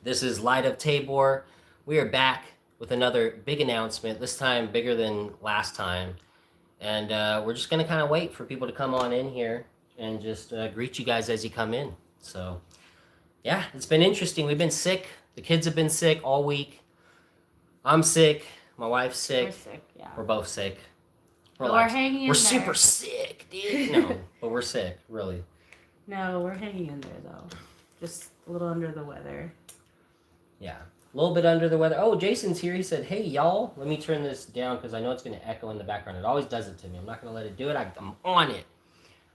This is Light of Tabor. We are back with another big announcement, this time bigger than last time. And we're just going to kind of wait for people to come on in here and just greet you guys as you come in. So, yeah, it's been interesting. We've been sick. The kids have been sick all week. I'm sick. My wife's sick. We're sick, yeah. We're both sick. We're hanging in We're there. super sick, dude. No, but we're sick, really. No, we're hanging in there, though. Just a little under the weather. Yeah, a little bit under the weather. Oh, Jason's here. He said, hey, y'all. Let me turn this down because I know it's going to echo in the background. It always does it to me. I'm not going to let it do it. I'm on it.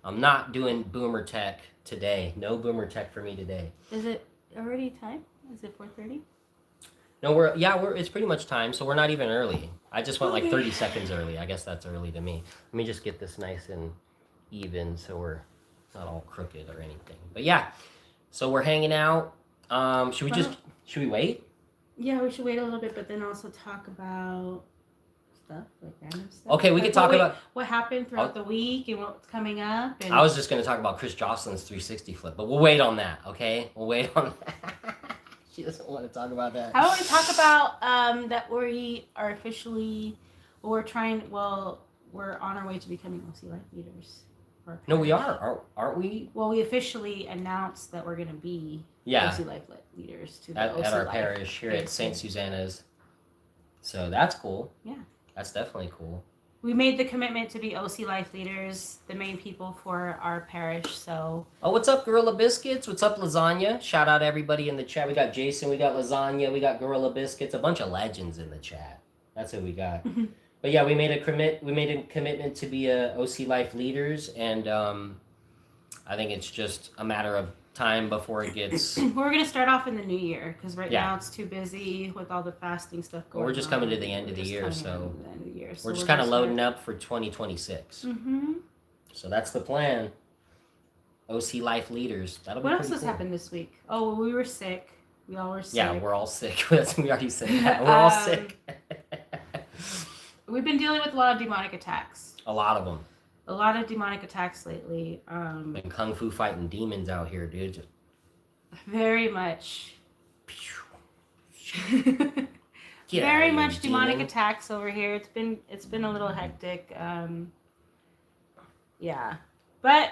I'm not doing boomer tech today. No boomer tech for me today. Is it already time? Is it 4:30? No, it's pretty much time, so we're not even early. I just went like 30 seconds early. I guess that's early to me. Let me just get this nice and even so we're not all crooked or anything. But yeah, so we're hanging out. Should we wait? Yeah, we should wait a little bit, but then also talk about stuff, like random stuff. Okay, we could talk about what happened throughout the week and what's coming up. And I was just going to talk about Chris Jocelyn's 360 flip, but we'll wait on that, okay? We'll wait on that. She doesn't want to talk about that. How about we talk about that we are officially, we're on our way to becoming OC Life leaders. No, we are. Aren't we? Well, we officially announced that we're going to be OC Life leaders to at our Life parish here at St. Susanna's. So that's cool. Yeah. That's definitely cool. We made the commitment to be OC Life leaders, the main people for our parish, so... Oh, what's up, Gorilla Biscuits? What's up, Lasagna? Shout out everybody in the chat. We got Jason, we got Lasagna, we got Gorilla Biscuits, a bunch of legends in the chat. That's who we got. But yeah, we made a commitment to be OC Life leaders, and I think it's just a matter of time before it gets... We're going to start off in the new year, because now it's too busy with all the fasting stuff going on. We're just coming to the end of the year, so we're just kind of loading up for 2026. Mm-hmm. So that's the plan. OC Life leaders. That'll be What else cool. has happened this week? Oh, we were sick. We all were sick. Yeah, we're all sick. We already said that. We're all sick. We've been dealing with a lot of demonic attacks. A lot of them. A lot of demonic attacks lately. Been kung fu fighting demons out here, dude. Very much. Get Very out of much here, demonic demon. attacks over here. It's been a little hectic. Yeah, but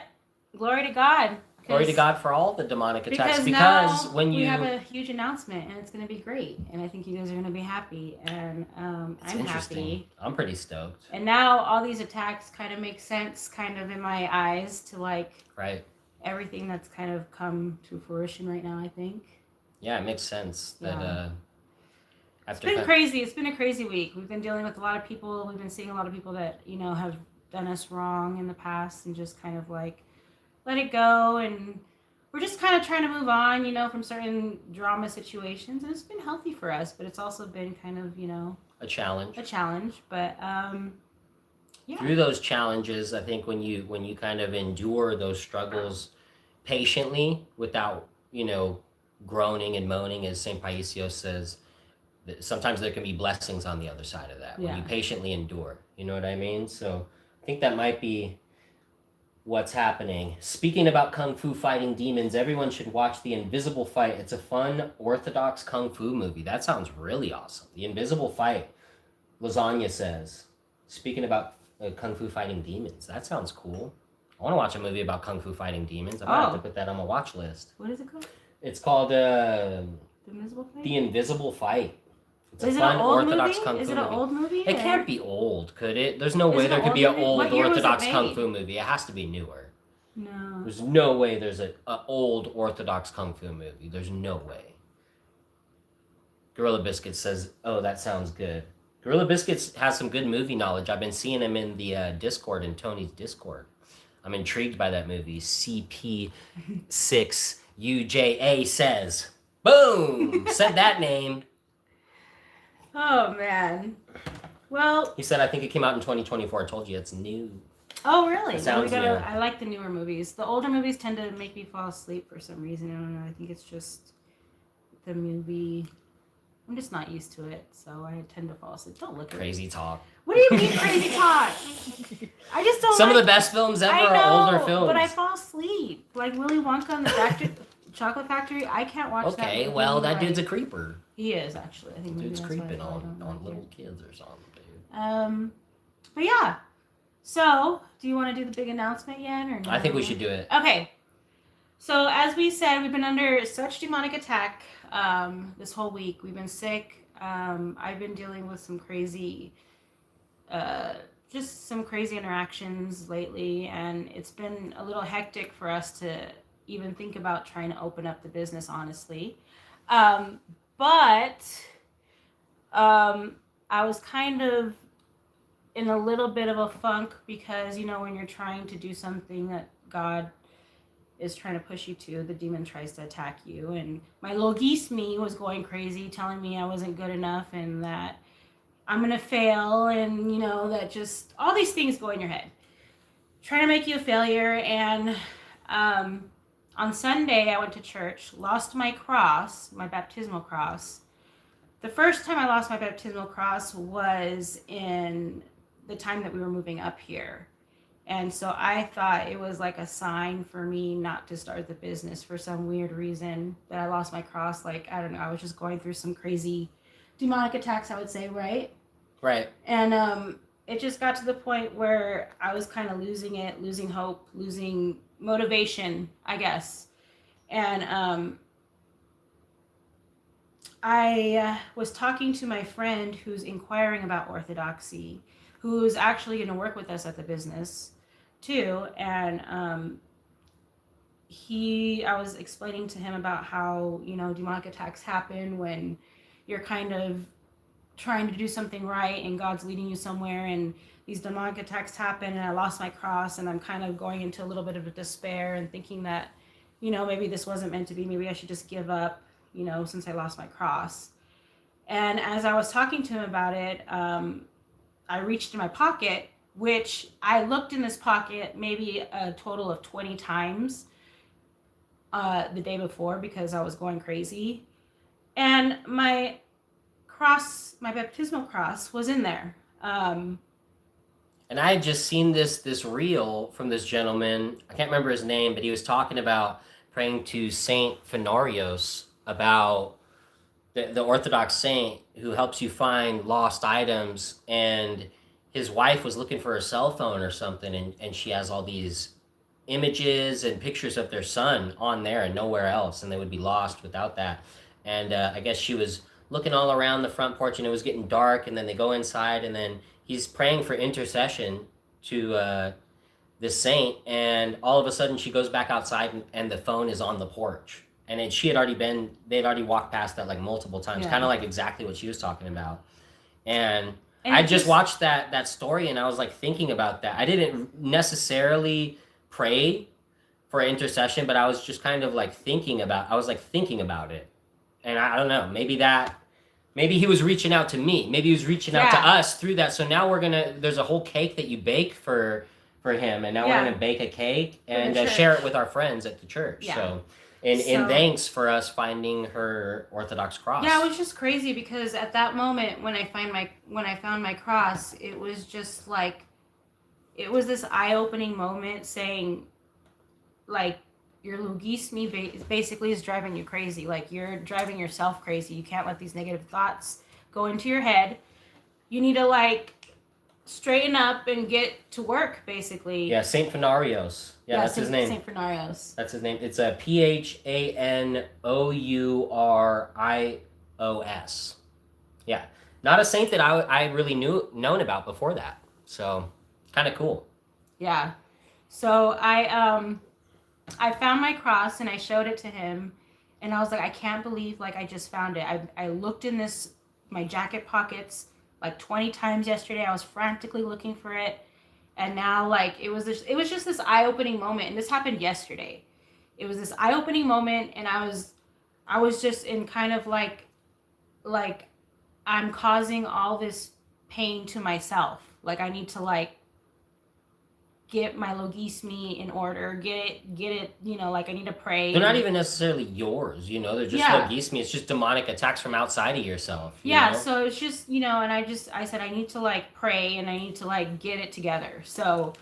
glory to God. Glory to God for all the demonic attacks. Because now when we have a huge announcement, and it's going to be great. And I think you guys are going to be happy, and I'm happy. I'm pretty stoked. And now all these attacks kind of make sense, kind of in my eyes, to like everything that's kind of come to fruition right now. I think. Yeah, it makes sense that. It's been crazy. It's been a crazy week. We've been dealing with a lot of people. We've been seeing a lot of people that have done us wrong in the past, and just kind of like let it go. And we're just kind of trying to move on, from certain drama situations. And it's been healthy for us, but it's also been kind of, a challenge. But through those challenges, I think when you kind of endure those struggles patiently without groaning and moaning, as St. Paisios says. Sometimes there can be blessings on the other side of that when you patiently endure. You know what I mean? So I think that might be what's happening. Speaking about kung fu fighting demons, everyone should watch The Invisible Fight. It's a fun, orthodox kung fu movie. That sounds really awesome. The Invisible Fight, Lasagna says. Speaking about kung fu fighting demons, that sounds cool. I want to watch a movie about kung fu fighting demons. I might have to put that on my watch list. What is it called? It's called The Invisible Fight? The Invisible Fight. It's a fun, orthodox kung fu movie. Is it an old movie? It can't be old, could it? There's no way there could be an old orthodox kung fu movie. It has to be newer. No. There's no way there's an old orthodox kung fu movie. There's no way. Gorilla Biscuits says, oh, that sounds good. Gorilla Biscuits has some good movie knowledge. I've been seeing him in the Discord, in Tony's Discord. I'm intrigued by that movie. CP6UJA says. Boom! Said that name. Oh, man. Well... He said, I think it came out in 2024. I told you, it's new. Oh, really? Sounds new. I like the newer movies. The older movies tend to make me fall asleep for some reason. I don't know. I think it's just the movie... I'm just not used to it, so I tend to fall asleep. Don't look at Crazy talk. What do you mean crazy talk? I just don't Some of the best films ever are older films. But I fall asleep. Like Willy Wonka and the Chocolate Factory. I can't watch that. Okay, well, that dude's a creeper. He is, actually. I think dude's creeping on little kids or something, dude. But yeah. So, do you want to do the big announcement yet, or no? I think we should do it. Okay. So, as we said, we've been under such demonic attack this whole week. We've been sick. I've been dealing with some crazy, just some crazy interactions lately, and it's been a little hectic for us to even think about trying to open up the business, honestly. But I was kind of in a little bit of a funk because, you know, when you're trying to do something that God is trying to push you to, the demon tries to attack you. And my logisme was going crazy, telling me I wasn't good enough and that I'm going to fail. And, you know, that just all these things go in your head, trying to make you a failure. And on Sunday, I went to church, lost my cross, my baptismal cross. The first time I lost my baptismal cross was in the time that we were moving up here. And so I thought it was like a sign for me not to start the business for some weird reason that I lost my cross. Like, I don't know, I was just going through some crazy demonic attacks, I would say, right? Right. And it just got to the point where I was kind of losing it, losing hope, losing motivation, I guess. And I was talking to my friend who's inquiring about orthodoxy, who's actually going to work with us at the business too. And I was explaining to him about how, you know, demonic attacks happen when you're kind of trying to do something right and God's leading you somewhere, and these demonic attacks happen, and I lost my cross, and I'm kind of going into a little bit of a despair and thinking that, you know, maybe this wasn't meant to be. Maybe I should just give up, you know, since I lost my cross. And as I was talking to him about it, I reached in my pocket, which I looked in this pocket maybe a total of 20 times the day before because I was going crazy. And my cross, my baptismal cross, was in there. And I had just seen this reel from this gentleman. I can't remember his name, but he was talking about praying to Saint Fenarios, about the Orthodox saint who helps you find lost items. And his wife was looking for her cell phone or something, and she has all these images and pictures of their son on there and nowhere else, and they would be lost without that. And I guess she was looking all around the front porch, and it was getting dark, and then they go inside, and then he's praying for intercession to this saint, and all of a sudden she goes back outside, and the phone is on the porch. And they'd already walked past that like multiple times, kind of like exactly what she was talking about. And I just watched that story, and I was like thinking about that. I didn't necessarily pray for intercession, but I was just kind of like thinking about it. And I don't know, maybe he was reaching out to me. Maybe he was reaching out to us through that. So now there's a whole cake that you bake for him, and now we're gonna bake a cake and share it with our friends at the church. Yeah. So in thanks for us finding her Orthodox cross. Yeah, it was just crazy because at that moment when I found my cross, it was just like, it was this eye-opening moment saying, like, your logisme basically is driving you crazy. Like, you're driving yourself crazy. You can't let these negative thoughts go into your head. You need to, like, straighten up and get to work, basically. Yeah, Saint Fenarios. Yeah, that's his name. Saint Fenarios. That's his name. It's a Phanourios. Yeah, not a saint that I really known about before that. So, kind of cool. Yeah. So I found my cross and I showed it to him, and I was like, I can't believe like I just found it. I looked in my jacket pockets like 20 times yesterday. I was frantically looking for it. And now, like, it was just this eye-opening moment, and this happened yesterday. It was this eye-opening moment, and I was just in kind of like I'm causing all this pain to myself. Like, I need to like get my logisme in order, get it, you know, like I need to pray. They're not even necessarily yours, you know, they're just logisme. It's just demonic attacks from outside of yourself. You know? So it's just, you know, and I said I need to like pray and I need to like get it together. So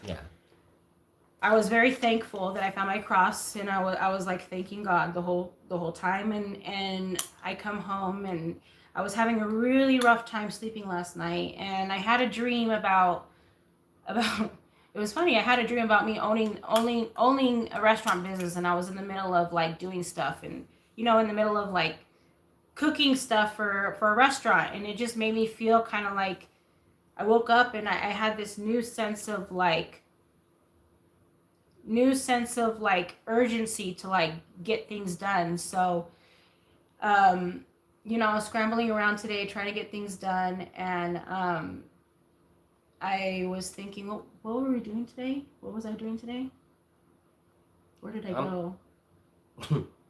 I was very thankful that I found my cross, and I was like thanking God the whole time. And I come home, and I was having a really rough time sleeping last night, and I had a dream about it was funny. I had a dream about me owning a restaurant business, and I was in the middle of like doing stuff, and in the middle of like cooking stuff for a restaurant, and it just made me feel kind of like I woke up and I had this new sense of urgency to like get things done. So I was scrambling around today trying to get things done, and I was thinking, what were we doing today? What was I doing today? Where did I go?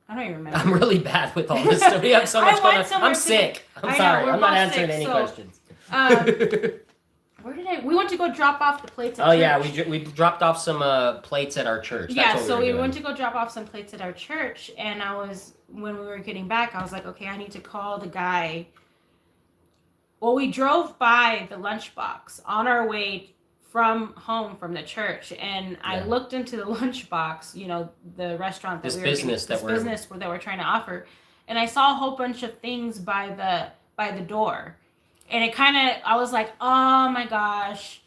I don't even remember. I'm really bad with all this stuff. We have so much going on. I'm sick. I'm sorry. I'm not answering any questions. Where did we went to go drop off the plates at church. Yeah, we dropped off some plates at our church. That's so we went to go drop off some plates at our church, and when we were getting back, I was like, okay, I need to call the guy. Well, we drove by the lunchbox on our way home from the church, and I looked into the lunchbox, the restaurant that business that we're trying to offer, and I saw a whole bunch of things by the door. And it I was like, oh my gosh,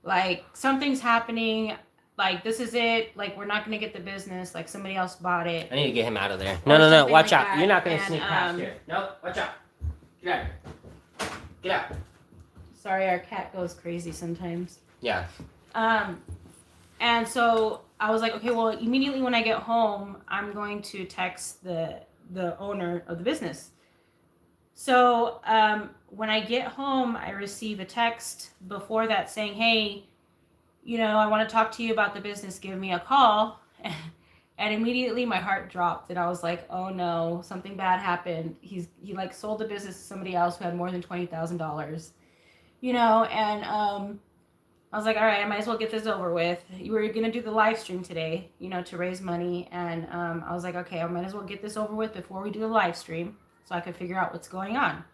like something's happening. Like, this is it. Like, we're not going to get the business. Like, somebody else bought it. I need to get him out of there. No. Watch out. You're not going to sneak past here. No, watch out. Get out of here. Get out. Sorry, our cat goes crazy sometimes. Yeah. And so I was like, okay, well, immediately when I get home, I'm going to text the owner of the business. So when I get home, I receive a text before that saying, hey, I want to talk to you about the business. Give me a call. And immediately my heart dropped, and I was like, oh no, something bad happened. He like sold the business to somebody else who had more than $20,000, and I was like, all right, I might as well get this over with. You were going to do the live stream today, to raise money. And I was like, okay, I might as well get this over with before we do the live stream so I could figure out what's going on.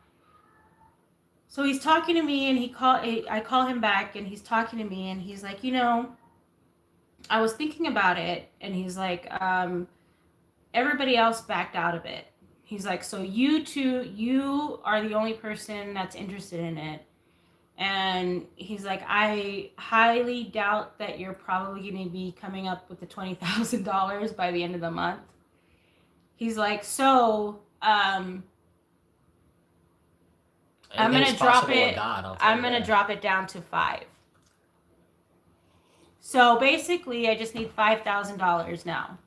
So he's talking to me, and I call him back, and he's talking to me, and he's like, I was thinking about it. And he's like, everybody else backed out of it. He's like, so you are the only person that's interested in it. And he's like, I highly doubt that you're probably going to be coming up with the $20,000 by the end of the month. He's like, so I'm going to drop it. I'm going to drop it down to 5. So basically, I just need $5,000 now.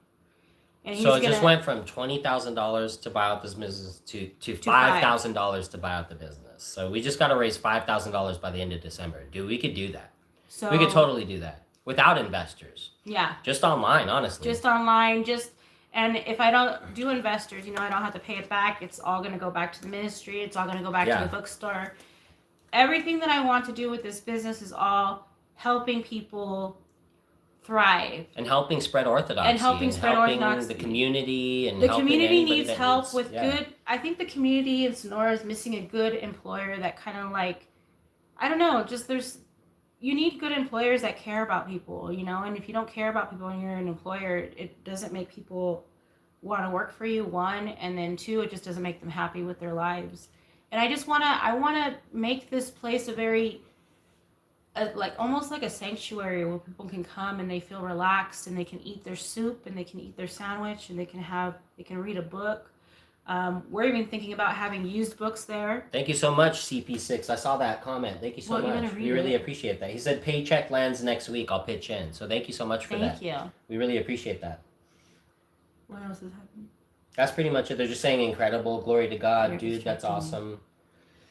And so it just went from $20,000 to buy out this business to $5,000 to buy out the business. So we just got to raise $5,000 by the end of December. Dude, we could do that. So we could totally do that without investors. Yeah. Just online, honestly. Just online. And if I don't do investors, I don't have to pay it back. It's all going to go back to the ministry. It's all going to go back to the bookstore. Everything that I want to do with this business is all helping people thrive and helping spread orthodoxy and helping the community and the community needs help with good. I think the community in Sonora is missing a good employer that kind of like, I don't know, just you need good employers that care about people, and if you don't care about people and you're an employer, it doesn't make people want to work for you, 1, and then 2, it just doesn't make them happy with their lives. And I want to make this place a very like almost like a sanctuary where people can come and they feel relaxed, and they can eat their soup, and they can eat their sandwich, and they can read a book. We're even thinking about having used books there. Thank you so much, CP6. I saw that comment. Thank you so much. We really appreciate that. He said paycheck lands next week. I'll pitch in. So thank you so much for that. Thank you. We really appreciate that. What else is happening? That's pretty much it. They're just saying incredible. Glory to God, dude. That's awesome.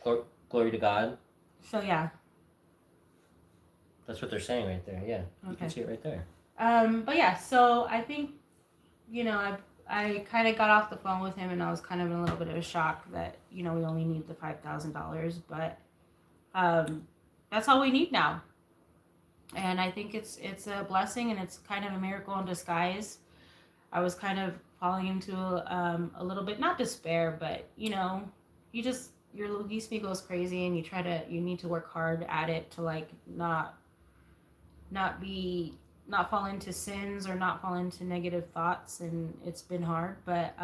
Glory to God. So yeah. That's what they're saying right there. Yeah, you can see it right there. But yeah, so I think, I kind of got off the phone with him, and I was kind of in a little bit of a shock that, we only need the $5,000, but that's all we need now. And I think it's a blessing, and it's kind of a miracle in disguise. I was kind of falling into a little bit, not despair, but, your Lugismi goes crazy, and you need to work hard at it to like not be fall into sins or not fall into negative thoughts, and it's been hard, but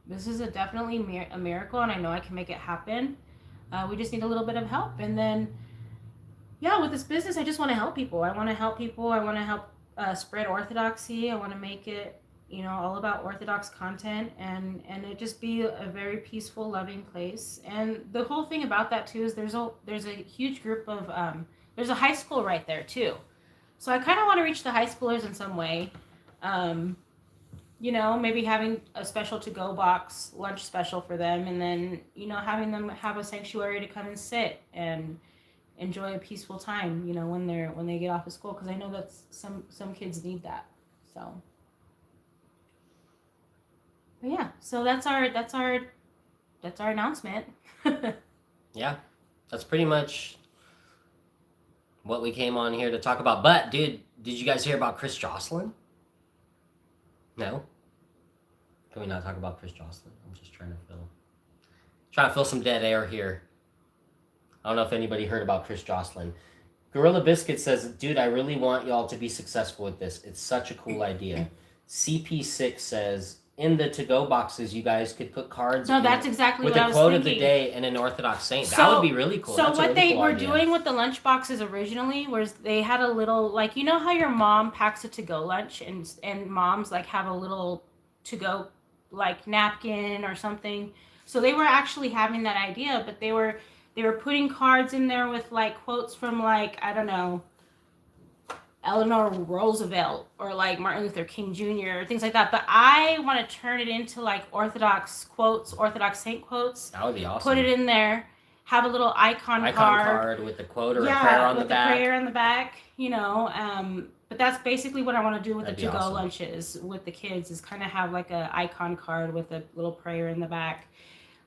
this is definitely a miracle, and I know I can make it happen. We just need a little bit of help. And then with this business, I just want to help people. I want to help spread orthodoxy. I want to make it all about Orthodox content, and it just be a very peaceful, loving place. And the whole thing about that too is there's a huge group of there's a high school right there too, so I kind of want to reach the high schoolers in some way. Maybe having a special to-go box lunch special for them, and then having them have a sanctuary to come and sit and enjoy a peaceful time when they get off of school, because I know that some kids need that. So but yeah, so that's our announcement. Yeah, that's pretty much what we came on here to talk about. But dude, did you guys hear about Chris Jocelyn? No? Can we not talk about Chris Jocelyn? I'm just trying to fill some dead air here. I don't know if anybody heard about Chris Jocelyn. Gorilla Biscuit says, dude, I really want y'all to be successful with this. It's such a cool idea. CP6 says, in the to-go boxes, you guys could put cards. No, that's exactly what I was thinking. With a quote thinking. of the day and an Orthodox saint. That would be really cool. So that's what really they cool were idea. doing with the lunch boxes originally was they had a little, like, how your mom packs a to-go lunch, and moms like have a little to-go like napkin or something. So they were actually having that idea, but they were putting cards in there with like quotes from, like, I don't know, Eleanor Roosevelt or like Martin Luther King Jr. or things like that. But I want to turn it into like Orthodox quotes, Orthodox saint quotes. That would be awesome. Put it in there. Have a little icon card with the quote or a prayer on the back. Prayer on the back. But that's basically what I want to do with the to-go awesome. lunches with the kids, is kind of have like a icon card with a little prayer in the back.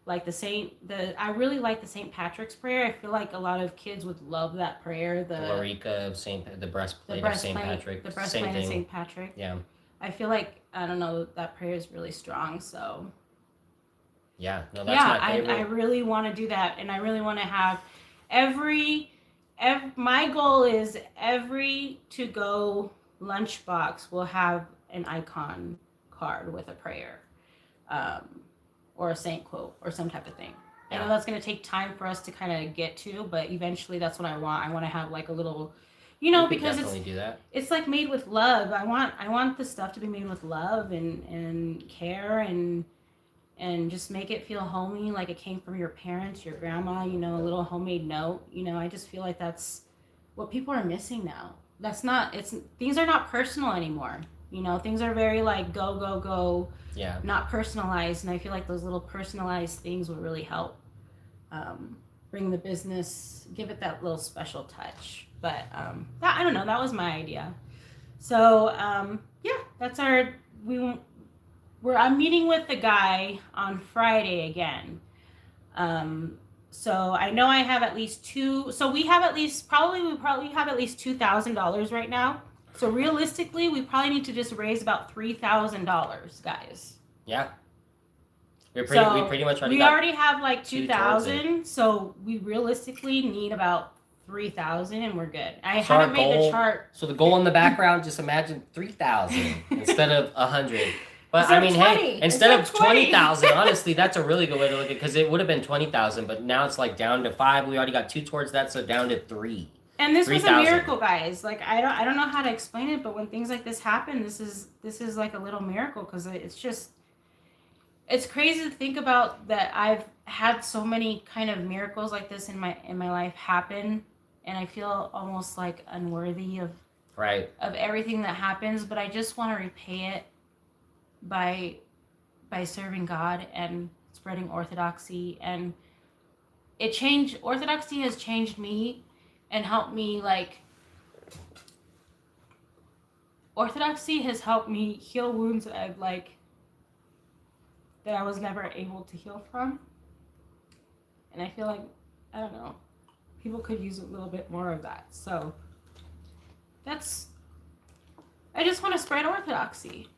Like I really like the St. Patrick's prayer. I feel like a lot of kids would love that prayer. The Lorica of the breastplate of St. Patrick. The breastplate of St. Patrick. Yeah. I feel like, I don't know, that prayer is really strong. So yeah, no, that's my favorite. I really want to do that, and I really want to have my goal is every to-go lunchbox will have an icon card with a prayer. Or a saint quote or some type of thing. Yeah. I know that's going to take time for us to kind of get to, but eventually that's what I want. I want to have like a little, because it's like made with love. I want the stuff to be made with love and care and just make it feel homey, like it came from your parents, your grandma, a little homemade note. I just feel like that's what people are missing now. Things are not personal anymore. Things are very like go, go, go. Yeah. Not personalized, and I feel like those little personalized things would really help bring the business, give it that little special touch. But I don't know. That was my idea. So that's I'm meeting with the guy on Friday again. So I know I have at least two. So we probably have at least $2,000 right now. So realistically, we probably need to just raise about $3,000, guys. Yeah. We pretty much already have like 2,000, so we realistically need about 3,000, and we're good. I haven't made the chart. So the goal in the background, just imagine 3,000 instead of 100. But I mean, hey, instead of 20,000, honestly, that's a really good way to look at it, because it would have been 20,000, but now it's like down to 5. We already got 2 towards that, so down to 3. And this 3, was a miracle, guys. Like I don't know how to explain it, but when things like this happen, this is like a little miracle, because it's crazy to think about that. I've had so many kind of miracles like this in my life happen, and I feel almost like unworthy of everything that happens, but I just want to repay it by serving God and spreading orthodoxy. And orthodoxy has changed me and helped me, like, orthodoxy has helped me heal wounds that I was never able to heal from. And I feel like, I don't know, people could use a little bit more of that. So I just want to spread orthodoxy,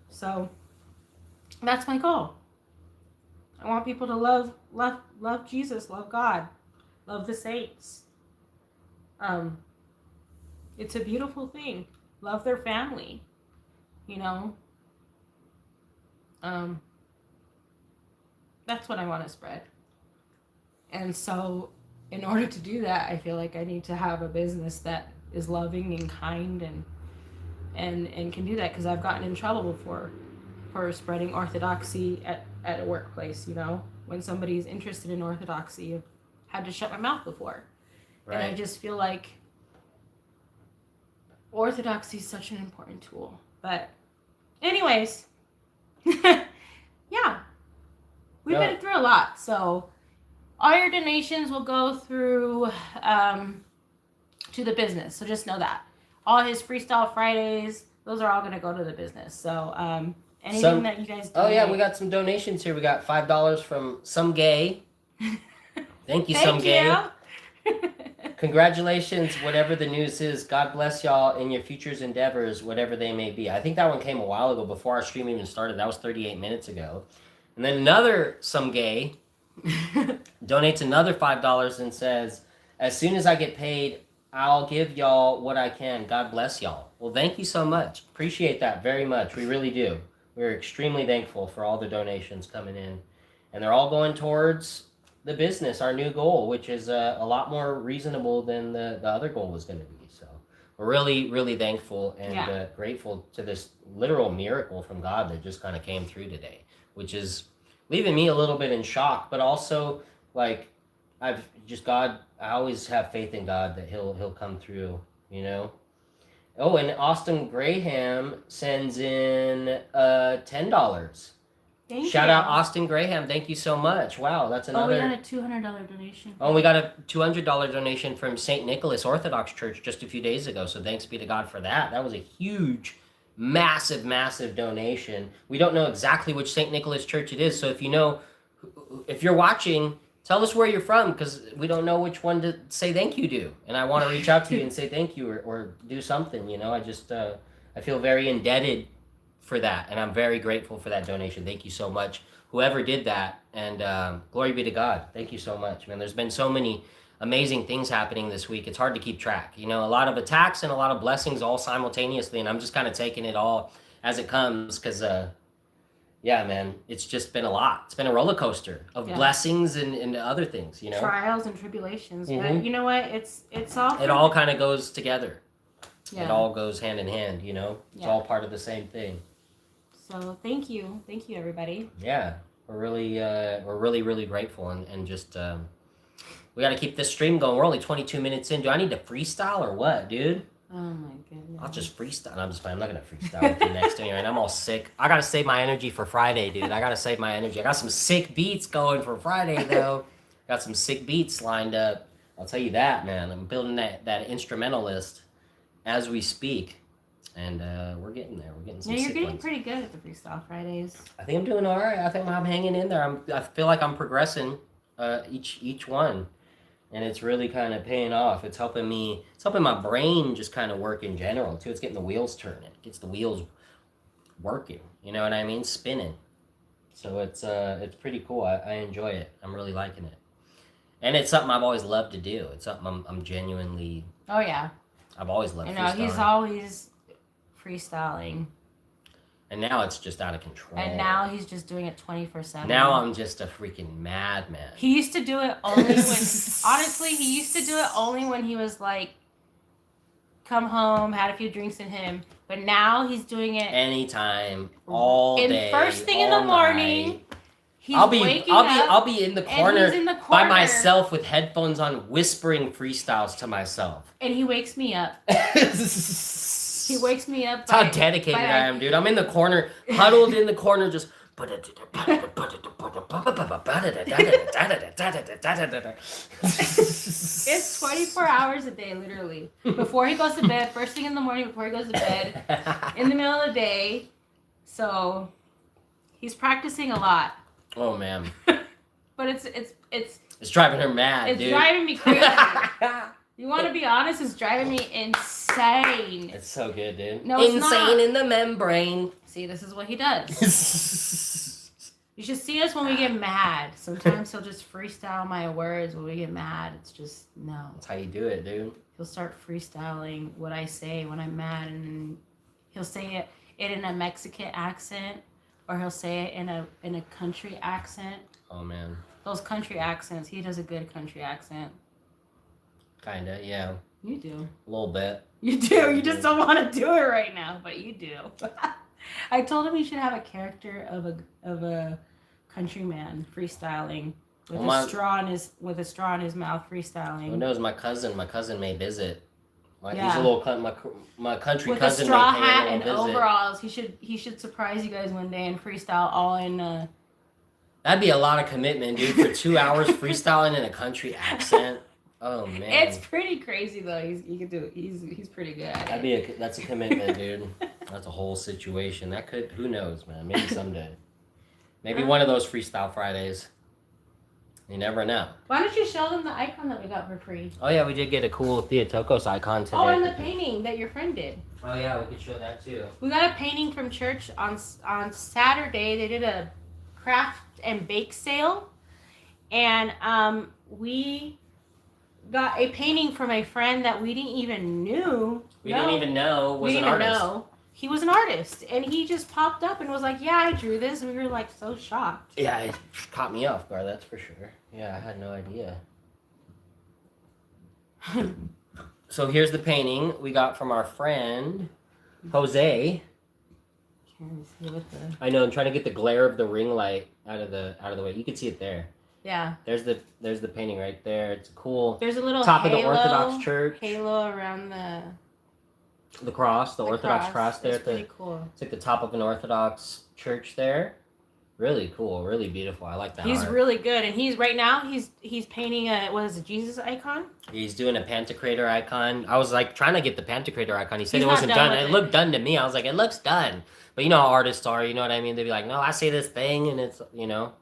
So that's my goal. I want people to love Jesus, love God, love the saints. It's a beautiful thing. Love their family, you know. That's what I want to spread. And so, in order to do that, I feel like I need to have a business that is loving and kind and can do that, because I've gotten in trouble before for spreading orthodoxy at a workplace, you know. When somebody's interested in orthodoxy, I've had to shut my mouth before. Right. And I just feel like orthodoxy is such an important tool. But anyways, yeah. We've been through a lot, so all your donations will go through to the business. So just know that. All his Freestyle Fridays, those are all going to go to the business. So anything that you guys donate. Oh, yeah, we got some donations here. We got $5 from Some Gay. Thank you, Some Gay. Congratulations, whatever the news is. God bless y'all in your futures endeavors, whatever they may be. I think that one came a while ago, before our stream even started. That was 38 minutes ago. And then another Some Gay donates another $5 and says, as soon as I get paid, I'll give y'all what I can. God bless y'all. Well, thank you so much. Appreciate that very much. We really do. We're extremely thankful for all the donations coming in. And they're all going towards the business, our new goal, which is a lot more reasonable than the other goal was going to be. So we're really, really thankful and grateful to this literal miracle from God that just kind of came through today, which is leaving me a little bit in shock, but also like I always have faith in God that he'll come through, you know. Oh, and Austin Graham sends in $10. Shout out Austin Graham. Thank you so much. Wow, that's another. Oh, we got a $200 donation. Oh, we got a $200 donation from St. Nicholas Orthodox Church just a few days ago. So thanks be to God for that. That was a huge, massive, massive donation. We don't know exactly which St. Nicholas Church it is. So if you're watching, tell us where you're from, because we don't know which one to say thank you to. And I want to reach out to you and say thank you or do something, you know. I feel very indebted for that, and I'm very grateful for that donation. Thank you so much, whoever did that, and glory be to God. Thank you so much, man. There's been so many amazing things happening this week. It's hard to keep track, you know. A lot of attacks and a lot of blessings all simultaneously, and I'm just kind of taking it all as it comes, because yeah, man, it's just been a lot. It's been a roller coaster of blessings and other things, you know, trials and tribulations. Mm-hmm. But you know what, it's all it all kind of goes together. It all goes hand in hand, you know. It's all part of the same thing. So thank you everybody. Yeah, we're really grateful, and just we got to keep this stream going. We're only 22 minutes in. Do I need to freestyle or what, dude? Oh my goodness. I'll just freestyle. I'm just fine. I'm not gonna freestyle with you next to me, right? I'm all sick. I gotta save my energy for Friday, dude. I gotta save my energy. I got some sick beats going for Friday though. Got some sick beats lined up. I'll tell you that, man. I'm building that instrumental list as we speak. And we're getting there. We're getting some. Yeah, you're getting ones. Pretty good at the Freestyle Fridays. I think I'm doing all right. I think I'm hanging in there. I feel like I'm progressing each one, and it's really kind of paying off. It's helping me. It's helping my brain just kind of work in general too. It's getting the wheels turning. It gets the wheels working. You know what I mean? Spinning. So it's pretty cool. I enjoy it. I'm really liking it, and it's something I've always loved to do. It's something I'm genuinely. Oh yeah. I've always loved. You know, he's always freestyling, and now it's just out of control, and now he's just doing it 24/7. Now I'm just a freaking madman. He used to do it only when honestly he used to do it only when he was like come home, had a few drinks in him, but now he's doing it anytime, all day, first thing in the morning. I'll be in the corner by myself with headphones on, whispering freestyles to myself, and he wakes me up. He wakes me up. That's how dedicated I am, dude. I'm in the corner, huddled in the corner, just. It's 24 hours a day, literally. Before he goes to bed, first thing in the morning, before he goes to bed, in the middle of the day. So he's practicing a lot. Oh man. But it's driving her mad, dude. It's driving me crazy. You want to be honest? It's driving me insane. It's so good, dude. No, it's insane not. In the membrane. See, this is what he does. You should see us when we get mad. Sometimes he'll just freestyle my words when we get mad. It's just, no. That's how you do it, dude. He'll start freestyling what I say when I'm mad, and then he'll say it in a Mexican accent, or he'll say it in a country accent. Oh, man. Those country accents, he does a good country accent. Kinda, yeah. You do. A little bit. You do. You just don't want to do it right now, but you do. I told him he should have a character of a countryman freestyling with a straw in his mouth freestyling. Who knows? My cousin may visit. He's a little my country with cousin a straw may pay hat a and visit. overalls. He should surprise you guys one day and freestyle all in. That'd be a lot of commitment, dude. For 2 hours freestyling in a country accent. Oh man, it's pretty crazy though. He can do it. He's pretty good at it. That's a commitment, dude. That's a whole situation. That could, who knows, man? Maybe someday. Maybe one of those freestyle Fridays. You never know. Why don't you show them the icon that we got for free? Oh yeah, we did get a cool Theotokos icon today. Oh, and the painting that your friend did. Oh yeah, we could show that too. We got a painting from church on Saturday. They did a craft and bake sale, and we got a painting from a friend that we didn't even know. Didn't even know was an artist. Know. He was an artist, and he just popped up and was like, "Yeah, I drew this," and we were like so shocked. Yeah, it caught me off guard. That's for sure. Yeah, I had no idea. So here's the painting we got from our friend Jose. I know. I'm trying to get the glare of the ring light out of the way. You can see it there. Yeah. There's the painting right there. It's cool. There's a little top halo, of the Orthodox Church. Halo around the cross, the Orthodox cross there. It's pretty cool. It's like the top of an Orthodox church there. Really cool, really beautiful. I like that. He's art. really good, and he's painting a Jesus icon. He's doing a Pantocrator icon. I was like trying to get the Pantocrator icon. He said it wasn't done. It looked done to me. I was like, it looks done. But you know how artists are, you know what I mean? They'd be like, no, I say this thing, and it's,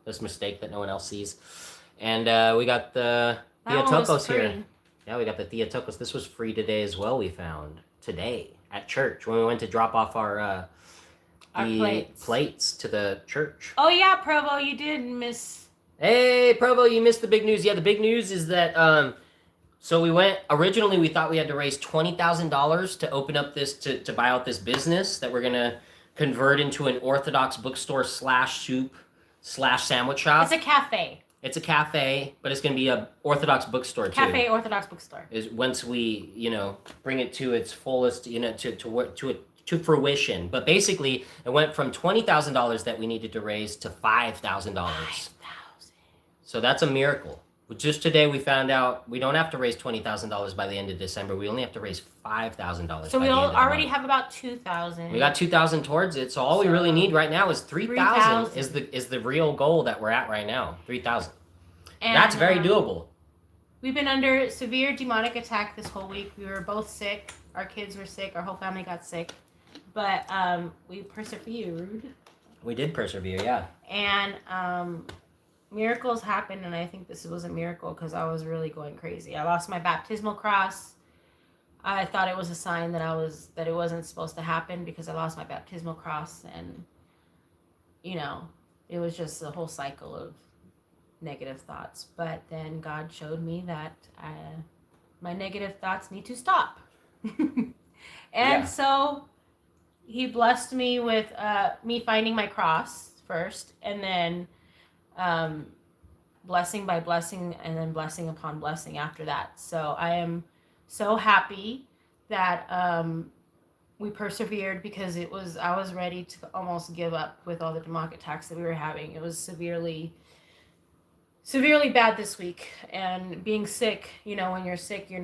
this mistake that no one else sees. And we got the Theotokos here. Yeah, we got the Theotokos. This was free today as well, we found. Today at church when we went to drop off our plates to the church. Oh yeah, Provo, you did miss. Hey, Provo, you missed the big news. Yeah, the big news is that so originally we thought we had to raise $20,000 to open up this to buy out this business that we're gonna convert into an Orthodox bookstore /soup/sandwich shop. It's a cafe. It's a cafe, but it's going to be a Orthodox bookstore too. Cafe Orthodox bookstore. Is once we, bring it to its fullest, to fruition. But basically, it went from $20,000 that we needed to raise to $5,000. So that's a miracle. Just today we found out we don't have to raise $20,000 by the end of December. We only have to raise $5,000. So we already have about $2,000. We got $2,000 towards it. So all we really need right now is $3,000 is the real goal that we're at right now. $3,000. That's very doable. We've been under severe demonic attack this whole week. We were both sick. Our kids were sick. Our whole family got sick. But we persevered. We did persevere, yeah. And miracles happened, and I think this was a miracle because I was really going crazy. I lost my baptismal cross. I thought it was a sign that it wasn't supposed to happen because I lost my baptismal cross, and it was just a whole cycle of negative thoughts. But then God showed me that my negative thoughts need to stop. So he blessed me with me finding my cross first, and then blessing by blessing, and then blessing upon blessing after that. So I am so happy that we persevered because I was ready to almost give up with all the demonic attacks that we were having. It was severely bad this week, and being sick, when you're sick, you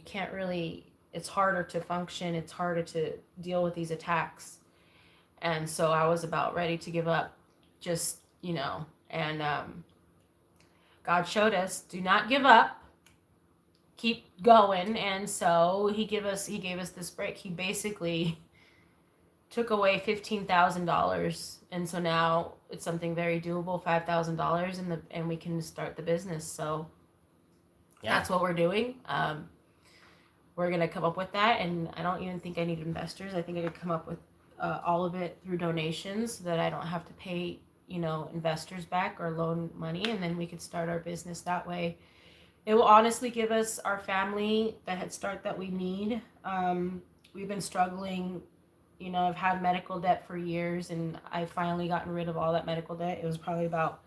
can't really, it's harder to function. It's harder to deal with these attacks. And so I was about ready to give up, just, and God showed us, do not give up, keep going. And so he gave us this break. He basically took away $15,000, and so now it's something very doable, $5,000, and we can start the business. So that's what we're doing. We're gonna come up with that, and I don't even think I need investors. I think I could come up with all of it through donations, so that I don't have to pay investors back or loan money, and then we could start our business that way. It will honestly give us our family the head start that we need. We've been struggling. I've had medical debt for years, and I finally gotten rid of all that medical debt. It was probably about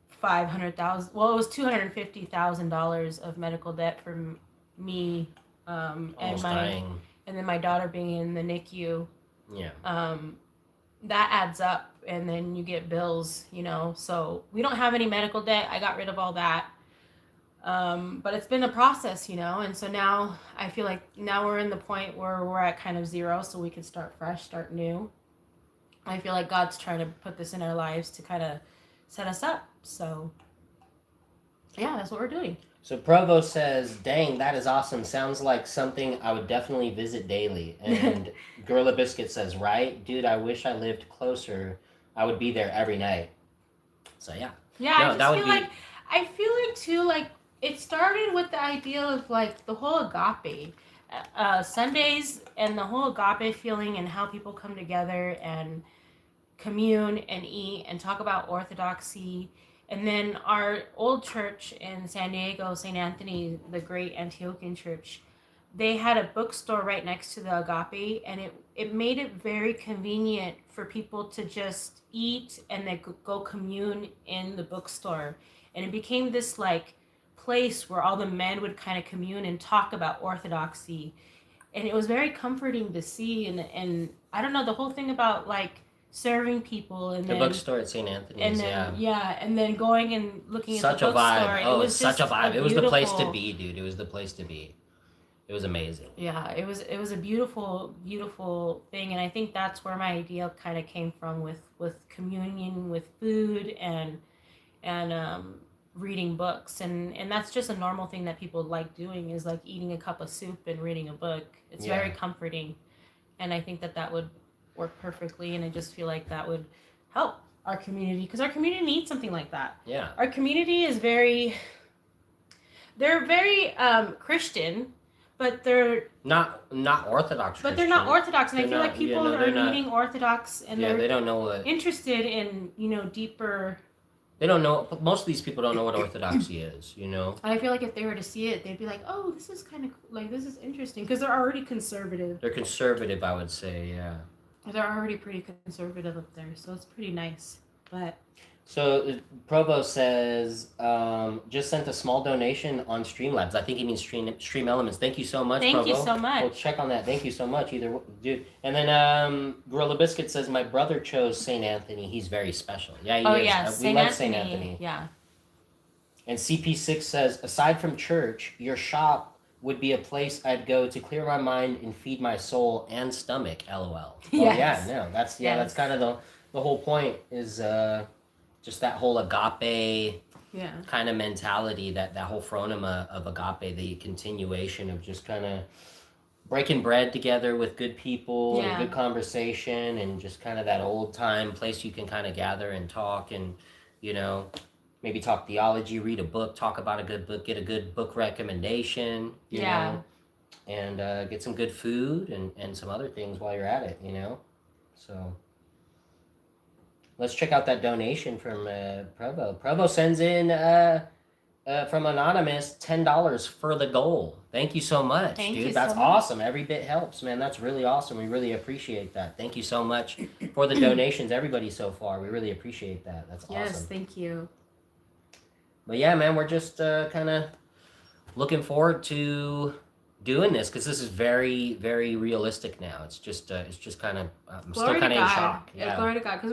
500,000. Well, it was $250,000 of medical debt from me, Almost dying. and then my daughter being in the NICU. Yeah. That adds up, and then you get bills. So we don't have any medical debt. I got rid of all that. But it's been a process, and so now I feel like now we're in the point where we're at kind of zero, so we can start fresh, start new. I feel like God's trying to put this in our lives to kind of set us up. So yeah, that's what we're doing. So Provo says, dang, that is awesome. Sounds like something I would definitely visit daily. And Gorilla Biscuit says, right? Dude, I wish I lived closer. I would be there every night. So yeah. Yeah, I feel like too, like it started with the idea of like the whole agape. Sundays and the whole agape feeling and how people come together and commune and eat and talk about orthodoxy. And then our old church in San Diego, St. Anthony, the great Antiochian church, they had a bookstore right next to the agape, and it made it very convenient for people to just eat and then go commune in the bookstore. And it became this like place where all the men would kind of commune and talk about orthodoxy. And it was very comforting to see. And I don't know, the whole thing about like serving people and the bookstore at St. Anthony's, and then, and then going and looking such at the bookstore. Vibe. Oh, it was such a vibe. It was the place to be, dude. It was the place to be. It was amazing. Yeah, it was a beautiful, beautiful thing, and I think that's where my idea kind of came from with communion, with food, and reading books, and that's just a normal thing that people like doing, is like eating a cup of soup and reading a book. It's very comforting, and I think that would work perfectly, and I just feel like that would help our community, because our community needs something like that. Yeah, our community is they're very Christian, but they're not Orthodox. But they're not Orthodox, and I feel like people are needing Orthodox, and they don't know what interested in deeper. They don't know. Most of these people don't know what Orthodoxy is. I feel like if they were to see it, they'd be like, "Oh, this is kind of like, this is interesting," because they're already conservative. They're conservative, I would say. Yeah. They're already pretty conservative up there, so it's pretty nice. But so Provo says, just sent a small donation on Streamlabs. I think he means Stream Elements. Thank you so much, Provo. Thank you so much. We'll check on that. Thank you so much, dude. And then Gorilla Biscuit says, my brother chose St. Anthony. He's very special. Yeah, he is. Yeah, we love St. Anthony. Yeah. And CP6 says, aside from church, your shop would be a place I'd go to clear my mind and feed my soul and stomach. LOL. Yes. That's kind of the whole point, is just that whole agape kind of mentality, that whole phronema of agape, the continuation of just kind of breaking bread together with good people and good conversation, and just kind of that old time place you can kind of gather and talk, and maybe talk theology, read a book, talk about a good book, get a good book recommendation, you know, and get some good food and some other things while you're at it, So let's check out that donation from Provo. Provo sends in from Anonymous $10 for the goal. Thank you so much, dude. That's awesome. Every bit helps, man. That's really awesome. We really appreciate that. Thank you so much for the donations, everybody so far. We really appreciate that. That's awesome. Yes, thank you. But yeah, man, we're just kind of looking forward to doing this, because this is very, very realistic now. It's just kind of I'm still kind of in shock. Yeah, glory to God, because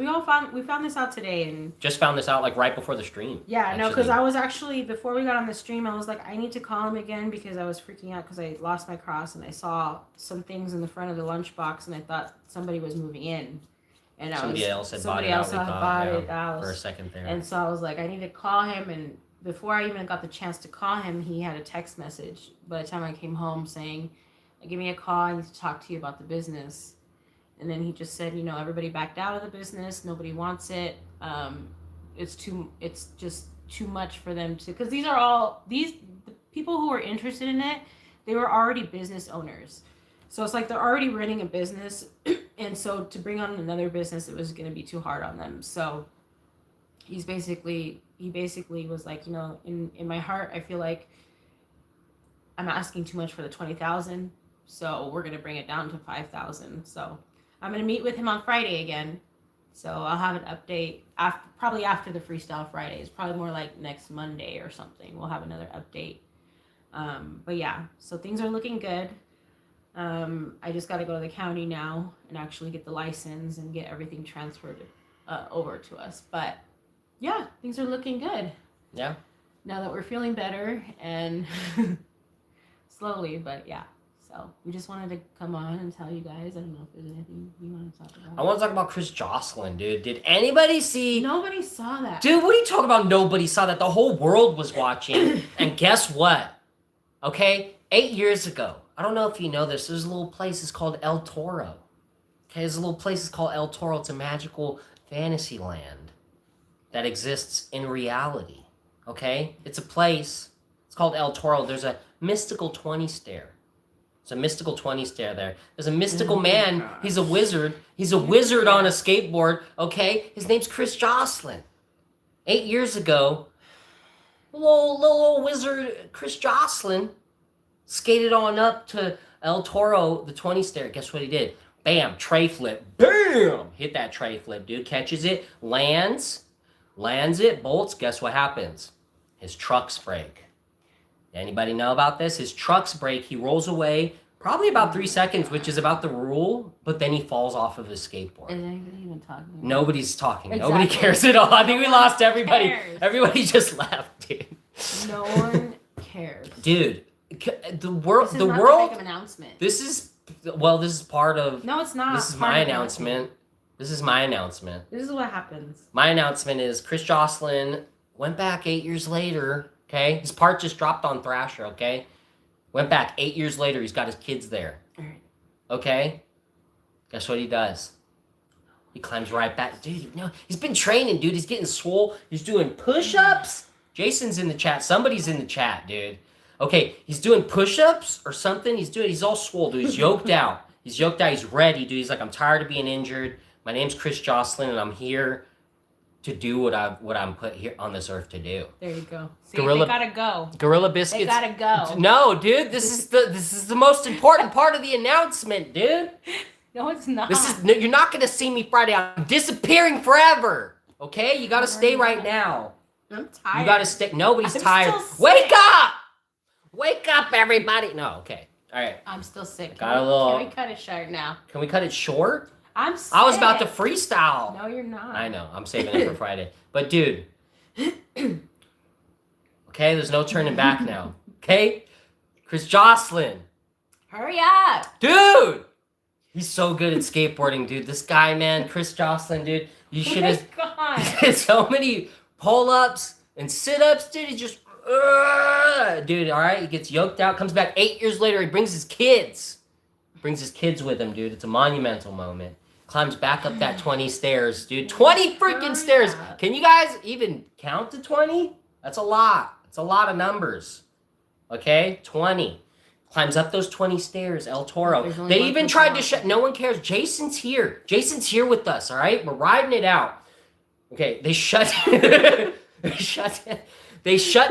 we found this out today, and just found this out like right before the stream. Yeah, no, because I was actually, before we got on the stream, I was like, I need to call him again, because I was freaking out because I lost my cross, and I saw some things in the front of the lunchbox, and I thought somebody was moving in. And somebody else had bought it out for a second there. And so I was like, I need to call him. And before I even got the chance to call him, he had a text message by the time I came home saying, give me a call, I need to talk to you about the business. And then he just said, everybody backed out of the business, nobody wants it. It's just too much for them to, because the people who were interested in it, they were already business owners. So it's like they're already running a business And so to bring on another business, it was going to be too hard on them. So he basically was like, in my heart, I feel like I'm asking too much for the 20,000. So we're going to bring it down to 5,000. So I'm going to meet with him on Friday again. So I'll have an update probably after the Freestyle Fridays, probably more like next Monday or something. We'll have another update. But yeah, so things are looking good. I just got to go to the county now and actually get the license and get everything transferred over to us. But yeah, things are looking good. Yeah. Now that we're feeling better and slowly, but yeah. So we just wanted to come on and tell you guys. I don't know if there's anything you want to talk about. I want to talk about Chris Jocelyn, dude. Did anybody see? Nobody saw that. Dude, what are you talking about? Nobody saw that. The whole world was watching. And guess what? Okay, 8 years ago, I don't know if you know this, there's a little place, it's called El Toro. Okay, there's a little place, it's called El Toro. It's a magical fantasy land that exists in reality. Okay, it's a place, it's called El Toro. There's a mystical 20 stair. There's a mystical 20 stair there. There's a mystical man, gosh. he's a wizard. He's a wizard on a skateboard, okay? His name's Chris Jocelyn. 8 years ago, little wizard Chris Jocelyn skated on up to El Toro, the 20 stair. Guess what he did? Bam, tray flip. Bam! Hit that tray flip, dude. Catches it, lands it, bolts. Guess what happens? His trucks break. Anybody know about this? His trucks break. He rolls away probably about 3 seconds, which is about the rule, but then he falls off of his skateboard. Is anybody even talking? Nobody's talking. Exactly. Nobody cares at all. I think we lost everybody. Cares. Everybody just left, dude. No one cares. Dude, the world. This is The not world. That big of an announcement. This is part of. No, it's not. This is part my of it. announcement. This is my announcement. This is what happens. My announcement is Chris Jocelyn went back 8 years later. Okay, his part just dropped on Thrasher. Okay, went back 8 years later. He's got his kids there. All right. Okay, guess what he does? He climbs right back. Dude, he's been training, dude. He's getting swole. He's doing push-ups. Jason's in the chat. Somebody's in the chat, dude. Okay, he's doing push-ups or something. He's all swole, dude. He's yoked out. He's yoked out. He's ready, dude. He's like, I'm tired of being injured. My name's Chris Jocelyn, and I'm here to do what I'm put here on this earth to do. There you go. See, Gorilla- they gotta go. Gorilla Biscuits. They gotta go. No, dude. This is the most important part of the announcement, dude. No, it's not. You're not gonna see me Friday. I'm disappearing forever. Okay, you gotta stay right now. I'm tired. You gotta stay. Nobody's I'm tired. still Wake up! Wake up, everybody. No, okay. All right. I'm still sick. Got a little- Can we cut it short now? Can we cut it short? I'm sick. I was about to freestyle. No, you're not. I know. I'm saving it for Friday. But dude. Okay, there's no turning back now. Okay? Chris Jocelyn. Hurry up. Dude! He's so good at skateboarding, dude. This guy, man, Chris Jocelyn, dude. You should have God. did so many pull-ups and sit-ups, dude. He just, dude, all right? He gets yoked out, comes back 8 years later. He brings his kids. Brings his kids with him, dude. It's a monumental moment. Climbs back up that 20 stairs, dude. 20 freaking stairs. Can you guys even count to 20? That's a lot. It's a lot of numbers. Okay? 20. Climbs up those 20 stairs, El Toro. They even tried to shut. No one cares. Jason's here. Jason's here with us, all right? We're riding it out. Okay, they shut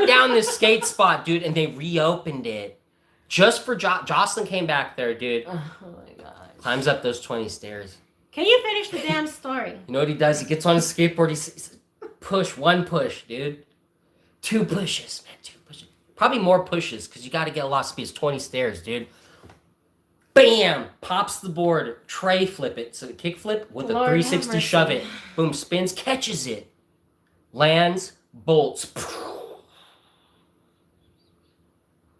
down this skate spot, dude, and they reopened it. Just for Jocelyn came back there, dude. Oh my God. Climbs up those 20 stairs. Can you finish the damn story? You know what he does? He gets on his skateboard. He says, one push, dude. 2 pushes, man. 2 pushes. Probably more pushes because you got to get a lot of speed. It's 20 stairs, dude. Bam! Pops the board. Tray flip it. So kick flip with a Lord 360 shove it. Boom. Spins. Catches it. Lands. Bolts.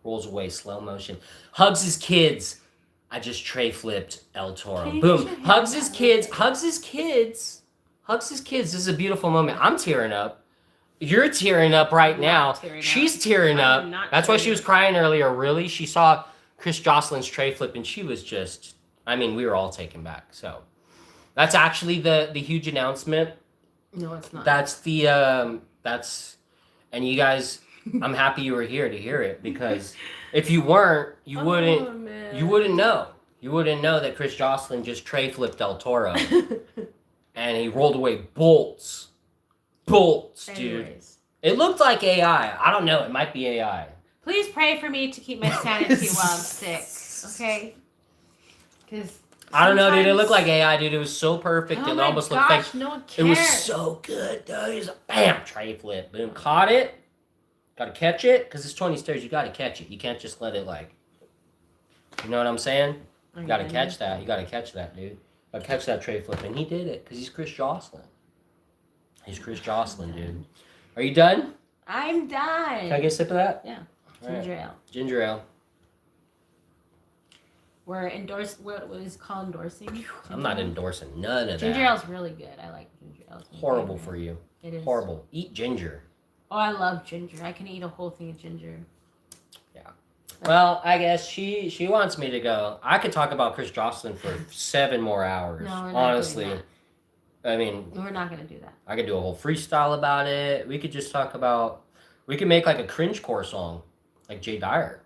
Rolls away. Slow motion. Hugs his kids. I just tray flipped El Toro. Boom. Hugs his kids. Hugs his kids. This is a beautiful moment. I'm tearing up. You're tearing up right now. She's tearing up. That's why she was crying earlier. Really? She saw Chris Jocelyn's tray flip and she was just, I mean, we were all taken back. So that's actually the huge announcement. No, it's not. That's the, and you guys, I'm happy you were here to hear it because if you weren't, you wouldn't know. You wouldn't know that Chris Jocelyn just tray flipped El Toro. And he rolled away bolts. Bolts, dude. Anyways. It looked like AI. I don't know. It might be AI. Please pray for me to keep my sanity while I'm sick. Okay? Because I don't know, dude. It looked like AI, dude. It was so perfect. Oh It my almost gosh, looked like no one it cares. was so good, dude. He was a bam tray flip. Boom. Caught it. Gotta catch it. Because it's 20 stairs. You gotta catch it. You can't just let it like. You know what I'm saying? You gotta catch that. You gotta catch that, dude. Gotta catch that tray flip. And he did it. Because he's Chris Jocelyn. He's Chris Jocelyn, dude. Are you done? I'm done. Can I get a sip of that? Yeah. All right. Ginger ale. Ginger ale. We're what is it called endorsing? I'm not endorsing none of Ginger that. ale's really good. I like ginger ale. Horrible for you. It is. Horrible. Eat ginger. Oh, I love ginger. I can eat a whole thing of ginger. Yeah. Well, I guess she wants me to go. I could talk about Chris Jocelyn for 7 more hours. No, we're not honestly. doing I mean, We're not gonna do that. I could do a whole freestyle about it. We could just talk about. We could make like a cringecore song, like Jay Dyer,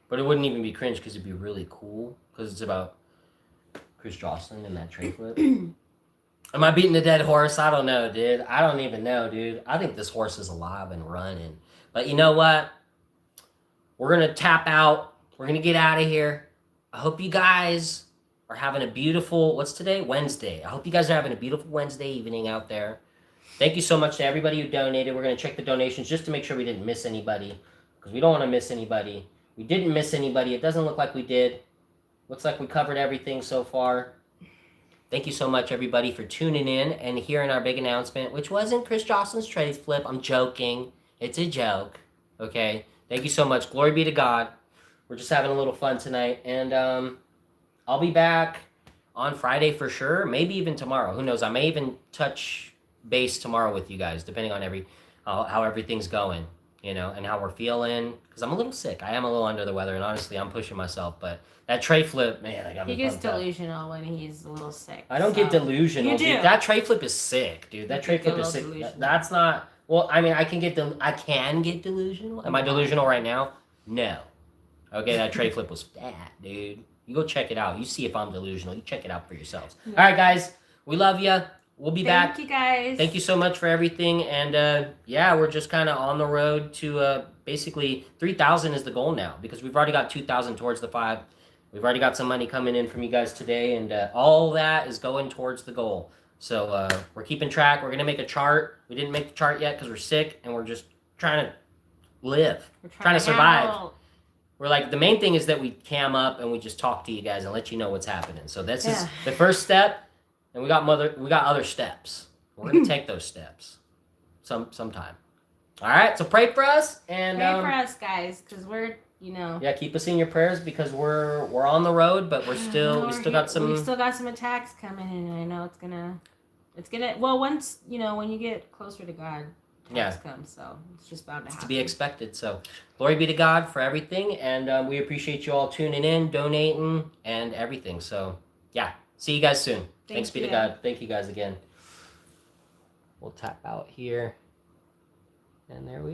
but it wouldn't even be cringe because it'd be really cool because it's about Chris Jocelyn and that tray flip. Am I beating the dead horse? I don't know, dude. I don't even know, dude. I think this horse is alive and running. But you know what? We're gonna tap out. We're gonna get out of here. I hope you guys are having a beautiful. What's today? Wednesday. I hope you guys are having a beautiful Wednesday evening out there. Thank you so much to everybody who donated. We're going to check the donations just to make sure we didn't miss anybody because we don't want to miss anybody. We didn't miss anybody. It doesn't look like we did. Looks like we covered everything so far. Thank you so much, everybody, for tuning in and hearing our big announcement, which wasn't Chris Jocelyn's trade flip. I'm joking. It's a joke. Okay? Thank you so much. Glory be to God. We're just having a little fun tonight. And I'll be back on Friday for sure. Maybe even tomorrow. Who knows? I may even touch base tomorrow with you guys, depending on how everything's going, you know, and how we're feeling. Because I'm a little sick. I am a little under the weather, and honestly, I'm pushing myself. But that tray flip, man, I got me. He gets pumped up. delusional when he's a little sick. I don't get delusional, You do. dude. That tray flip is sick, dude. That You tray get flip a is little sick. delusional. That's not. Well, I mean, I can get delusional. Am I delusional right now? No. Okay, that tray flip was fat, dude. You go check it out. You see if I'm delusional. You check it out for yourselves. Yeah. All right, guys. We love you. We'll be back. Thank you, guys. Thank you so much for everything. And yeah, we're just kind of on the road to basically 3,000 is the goal now because we've already got 2,000 towards the 5. We've already got some money coming in from you guys today, and all that is going towards the goal. So we're keeping track. We're going to make a chart. We didn't make the chart yet because we're sick, and we're just trying to live. We're trying to survive. handle- We're like, the main thing is that we cam up and we just talk to you guys and let you know what's happening. So this is the first step, and we got other steps. We're gonna take those steps sometime. All right, so pray for us and Pray for us, guys, because we're, yeah, keep us in your prayers because we're on the road, but we still got some attacks coming, and I know it's gonna. Well, once when you get closer to God, attacks come, so it's just bound to happen. To be expected. So, glory be to God for everything, and we appreciate you all tuning in, donating, and everything. So, yeah, see you guys soon. Thanks be to God. Thank you guys again. We'll tap out here, and there we are.